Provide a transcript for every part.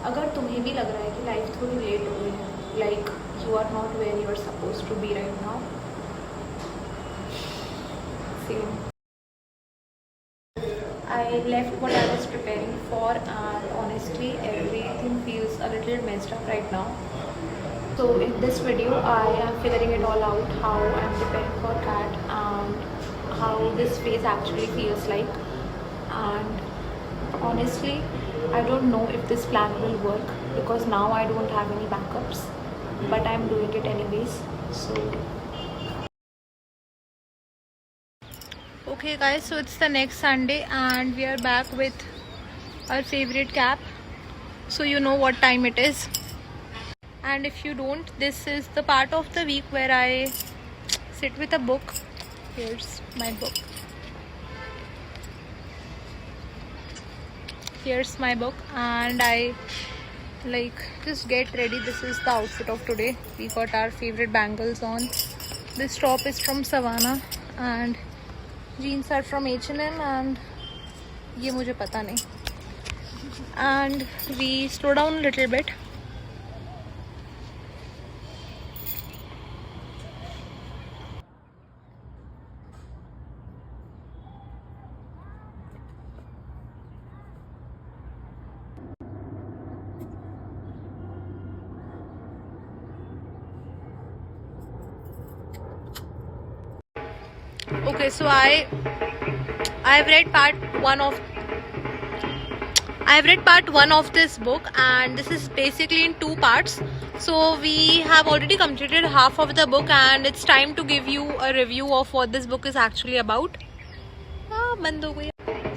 अगर तुम्हें भी लग रहा है कि लाइफ थोड़ी लेट हो गई है, like you are not where you are suppose to be right now, same. I left what I was preparing for, and honestly everything feels a little messed up right now. So in this video I am figuring it all out, how I am preparing for CAT and how this phase actually feels like. And honestly I don't know if this plan will work because now I don't have any backups, but I'm doing it anyways. So okay guys, so it's the next Sunday and we are back with our favorite cap. So you know what time it is, and if you don't, this is the part of the week where I sit with a book. Here's my book. Here's my book and I like just get ready. This is the outfit of today. We got our favorite bangles on. This top is from Savannah and jeans are from H&M and ये मुझे पता नहीं. And we slow down a little bit. Okay, so I've read part one of this book, and this is basically in two parts. So we have already completed half of the book, and it's time to give you a review of what this book is actually about. बंद हो गई.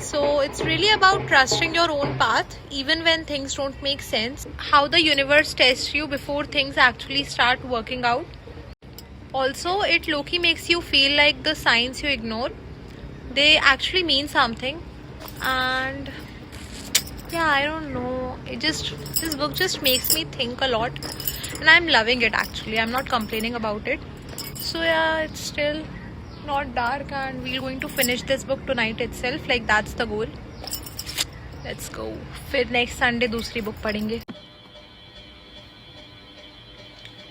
So it's really about trusting your own path even when things don't make sense. How the universe tests you before things actually start working out. Also, it low-key makes you feel like the signs you ignore, they actually mean something. And yeah, I don't know, this book just makes me think a lot and I'm loving it actually. I'm not complaining about it. So yeah, it's still not dark and we're going to finish this book tonight itself. Like that's the goal. Let's go. फिर next Sunday दूसरी book पढ़ेंगे.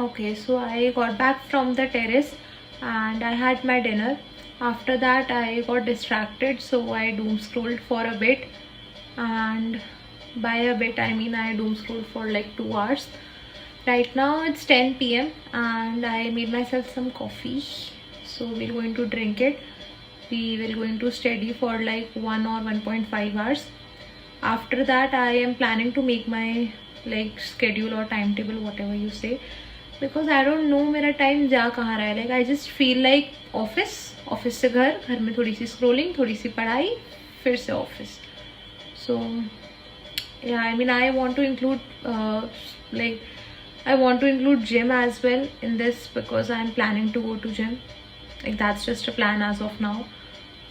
Okay, so I got back from the terrace and I had my dinner. After that I got distracted, so I doom scrolled for a bit, and by a bit I mean I doom scrolled for like 2 hours. Right now it's 10 p.m. and I made myself some coffee, so we're going to drink it. We will going to study for like 1 or 1.5 hours. After that I am planning to make my like schedule or timetable, whatever you say, because I don't know मेरा time जा कहाँ रहा है. Like I just feel like office से घर में थोड़ी सी scrolling, थोड़ी सी पढ़ाई, फिर से office. So yeah, I mean I want to include I want to include gym as well in this because I'm planning to go to gym. Like that's just a plan as of now.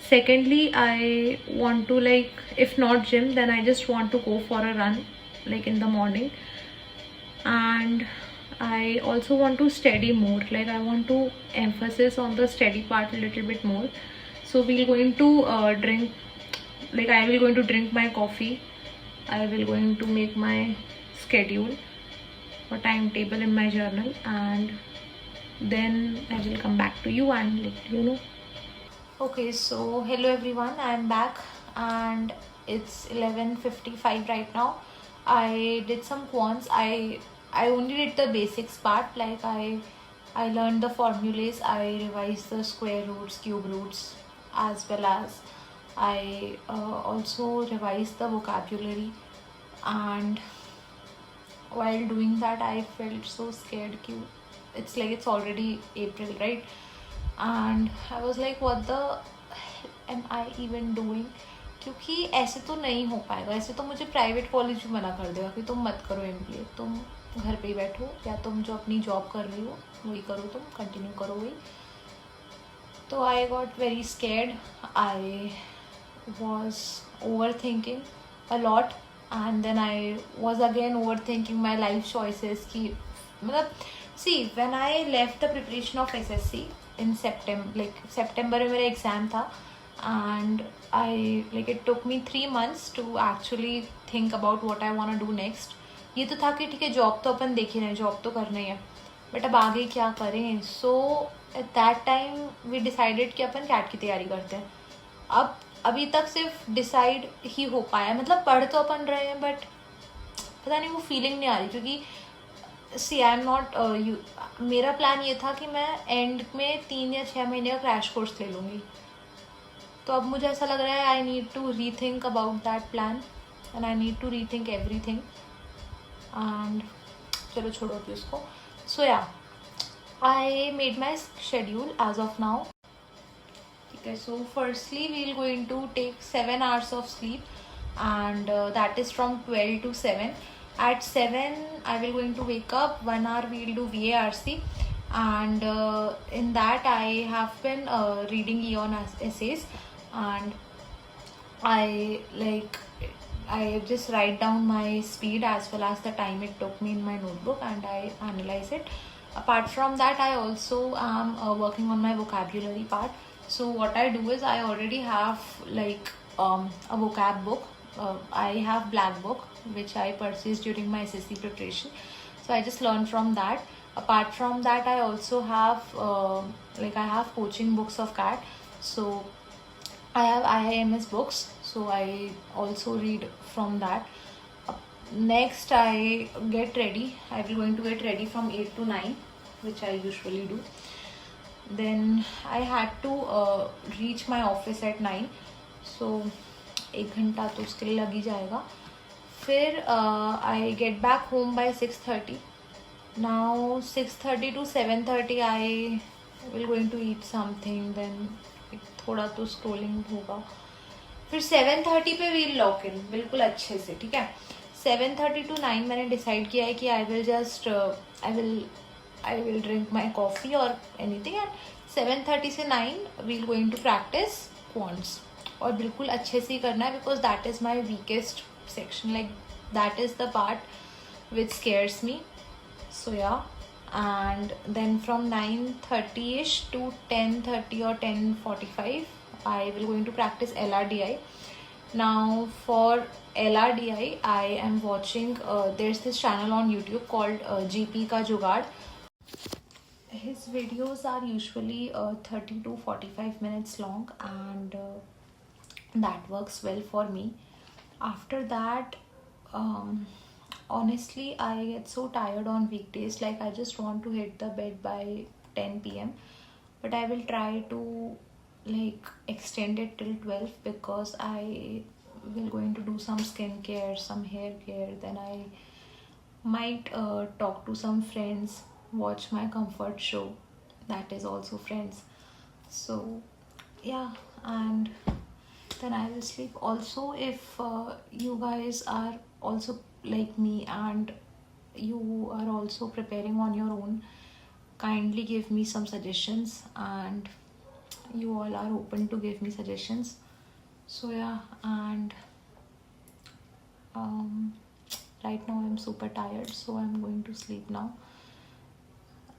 Secondly, I want to, like, if not gym, then I just want to go for a run like in the morning. And I also want to study more. Like I want to emphasis on the study part a little bit more. So we're going to drink, like I will going to drink my coffee. I will going to make my schedule or timetable in my journal, and then I will come back to you and let you know. Okay, so hello everyone, I am back and it's 11:55 right now. I did some quants. I only did the basics part, like I learned the formulas, I revised the square roots, cube roots, as well as I also revised the vocabulary. And while doing that I felt so scared. It's like it's already April, right? And I was like what the hell am I even doing? क्योंकि ऐसे तो नहीं हो पाएगा. ऐसे तो मुझे private college भी मना कर देगा कि तुम मत करो MBA, तुम घर पे ही बैठो, या तुम जो अपनी जॉब कर रही हो वही करो, तुम कंटिन्यू करो वही. तो I got very scared. I was over thinking a lot, and then I was again overthinking my life choices कि मतलब see when I left the preparation of SSC in September, like September में मेरा exam था, and I like it took me 3 months to actually think about what I want to do next. ये तो था कि ठीक है जॉब तो अपन देख ही रहे हैं, जॉब तो करना ही है, बट अब आगे क्या करें. So at that time we decided कि अपन कैट की तैयारी करते हैं. अब अभी तक सिर्फ डिसाइड ही हो पाया, मतलब पढ़ तो अपन रहे हैं बट पता नहीं वो फीलिंग नहीं आ रही, क्योंकि सी आई एम नॉट मेरा प्लान ये था कि मैं एंड में 3 या 6 महीने का क्रैश कोर्स ले लूँगी. तो अब मुझे ऐसा लग रहा है I need to rethink about that plan and I need to rethink everything. And चलो छोड़ो अभी उसको. So yeah I made my schedule as of now. ठीक है, so firstly we will going to take 7 hours of sleep, and that is from 12 to 7. At 7 I will going to wake up. 1 hour we will do VARC, and in that I have been reading Eon essays, and I just write down my speed as well as the time it took me in my notebook, and I analyze it. Apart from that, I also am working on my vocabulary part. So what I do is I already have like a vocab book. I have Black Book which I purchased during my SSC preparation. So I just learned from that. Apart from that, I also have I have coaching books of CAT. So I have IIMS books. So I also read from that. Next, I get ready. I will going to get ready from 8 to 9, which I usually do. Then I had to reach my office at 9. So 1 घंटा तो उसके लिए लग ही जाएगा. फिर I get back home by 6:30. Now 6:30 to 7:30 I will going to eat something. Then थोड़ा तो scrolling होगा. फिर 7:30 पे वील लॉक इन बिल्कुल अच्छे से. ठीक है, 7:30 to 9 मैंने डिसाइड किया है कि I will drink my coffee or anything, and 7:30 से 9 we'll going to practice quants. और बिल्कुल अच्छे से ही करना है because that is my weakest section, like that is the part which scares me. So yeah, and then from 9:30ish to 10:30 or 10:45 I will going to practice LRDI. Now for LRDI I am watching there's this channel on YouTube called GP Ka Jugaad. His videos are usually 30 to 45 minutes long, and that works well for me. After that, honestly I get so tired on weekdays, like I just want to hit the bed by 10 p.m. but I will try to like extend it till 12 because I will going to do some skincare, some hair care, then I might talk to some friends, watch my comfort show, that is also Friends. So yeah, and then I will sleep. Also, if you guys are also like me and you are also preparing on your own, kindly give me some suggestions, and you all are open to give me suggestions. So yeah, and right now I'm super tired, so I'm going to sleep now.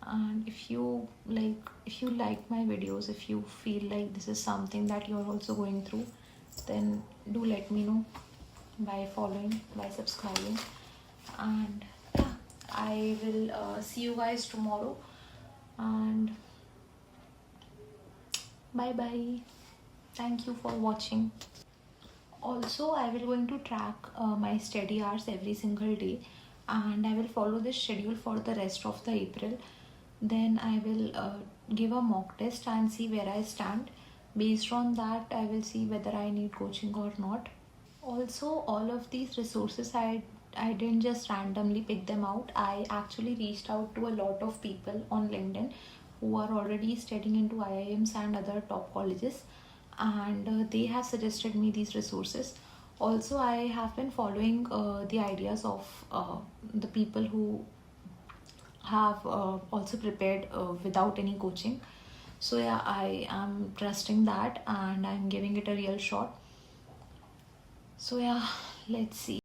And if you like my videos, if you feel like this is something that you're also going through, then do let me know by following, by subscribing, and yeah, I will see you guys tomorrow, and bye bye. Thank you for watching. Also, I will going to track my study hours every single day, and I will follow this schedule for the rest of the April. Then I will give a mock test and see where I stand. Based on that, I will see whether I need coaching or not. Also, all of these resources I didn't just randomly pick them out. I actually reached out to a lot of people on LinkedIn who are already studying into IIMs and other top colleges, and they have suggested me these resources. Also, I have been following the ideas of the people who have also prepared without any coaching. So yeah, I am trusting that and I'm giving it a real shot. So yeah, let's see.